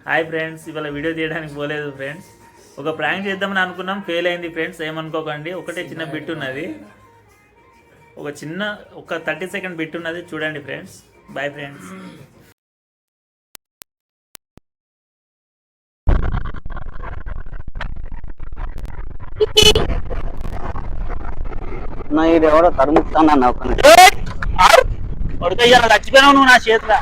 Hi friends, ఇవాళ video తీయడానికి పోలేదు ఫ్రెండ్స్. ఒక ప్రాంక్ చేద్దామని అనుకున్నాం, ఫెయిల్ అయింది ఫ్రెండ్స్. ఏమనుకోకండి. ఒకటే చిన్న బిట్ ఉన్నది, ఒక 30 సెకండ్ బిట్ ఉన్నది, చూడండి ఫ్రెండ్స్. Bye friends. ఎవడో తరుముతానన్నా చచ్చిపోయినావు నువ్వు నా చేతిలో.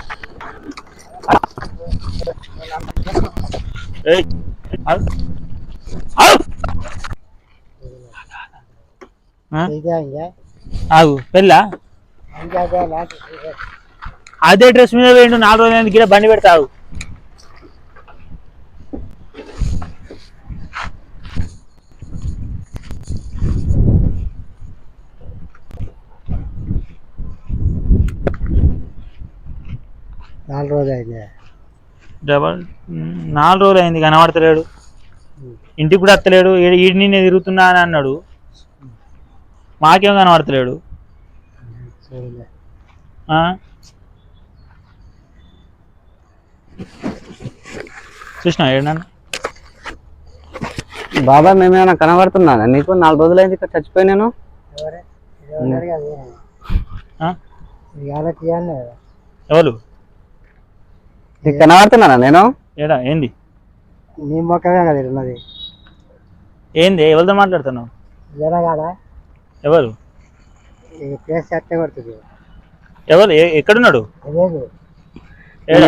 ఆగు పెళ్ళా అదే డ్రెస్ మీద వేయండు 4 రోజులు గిడ బండి పెడతావు. నాలుగు రోజులు అయింది. 4 రోజులు అయింది, కనబడతలేడు. ఇంటికి కూడా వస్తలేడు. ఈడి నిన్నే తిరుగుతున్నా అని అన్నాడు. మాకేం కనబడతలేడు. చూసినా ఏడన్నా బాబాయ్ మేమేమైనా కనబడుతున్నానా నీకు? 4 రోజులు అయింది ఇక్కడ చచ్చిపోయినాను. ఎవరు నీకు కనబడుతున్నానా నేను? ఏడా ఏంది? నీ మొక్కమే కదా ఉన్నది. ఏంది? ఎవరితో మాట్లాడుతున్నావు? ఎవరు? ఎవరు? ఎక్కడున్నాడు?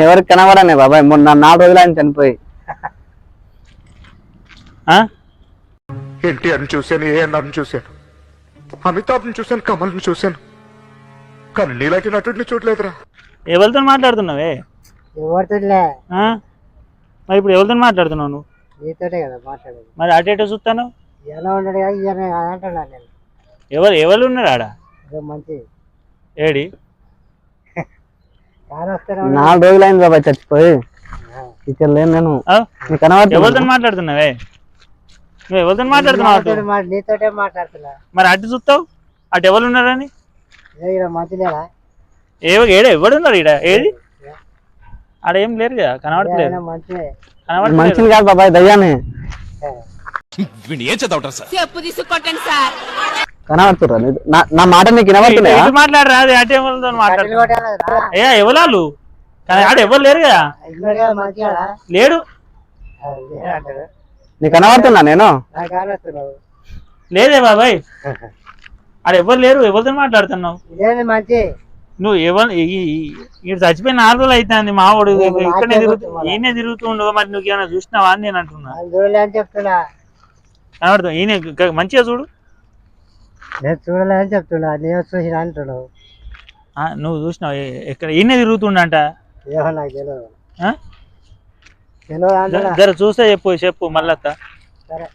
ఎవరికి కనబడనే బాబాయ్? మొన్న 4 రోజులు ఆయన చనిపోయి. ఎన్టీఆర్ని చూశాను, ఏఎన్ఆర్ని చూశాను, అమితాబ్ని చూశాను, కమల్ని చూశాను, కానీ నీలాంటి నటుడిని చూడలేదురా. ఎవరితో మాట్లాడుతున్నావే? మరి ఇప్పుడు ఎవరితో మాట్లాడుతున్నావు నువ్వు? నీతోటే కదా మాట్లాడేది. మరి అటేటో చూస్తాను. ఎలా ఉన్నాడు అంటున్నా నేను. ఎవరు ఉన్నారు ఆడ? మంచి ఏడి? 4 రోజులు అయింది బాబాయ్ చచ్చిపోయి. ఇక్కడ లేను నేను. ఎవరితో మాట్లాడుతున్నావే? నువ్వు ఎవరితో మాట్లాడుతున్నావు? నీతోటే మాట్లాడుతున్నా. మరి అటు చూస్తావు, అటు ఎవరు ఉన్నారని? మంచిలేరా? ఎవడున్నారు ఈడ? ఏది ఆడ? ఏం లేరు కదా, కనబడట్లేదు. మంచిది కాదు బాబాయ్, దయ్యాన్ని కనబడుతురా? నా మాట నీకు వినబడుతున్నాయా? మాట్లాడరా? అది అటు ఎవరితో మాట్లాడు. ఎవరు? ఆడ ఎవరు లేరు కదా. లేడు. నీకు కనబడుతున్నా నేను? లేదే బాబాయ్, ఆడ ఎవరు లేరు. ఎవరితో మాట్లాడుతున్నావు నువ్వు? ఇక్కడ చచ్చిపోయిన 4 రోజులు అవుతుంది. మావాడు ఇక్కడనే ఈయనే తిరుగుతుండు. మరి నువ్వు ఏమైనా చూసినావా అని నేను అంటున్నా. కనబడుతుంది. ఈయన మంచిగా చూడు. నేను చూడలేదని చెప్తున్నా. నేను చూసిన అంటున్నావు. నువ్వు చూసినావు? ఎక్కడ ఈయనే తిరుగుతుండంట. ఏమో నాకు తెలియదు. జర చూస్తే చెప్పు మళ్ళీ. సరే.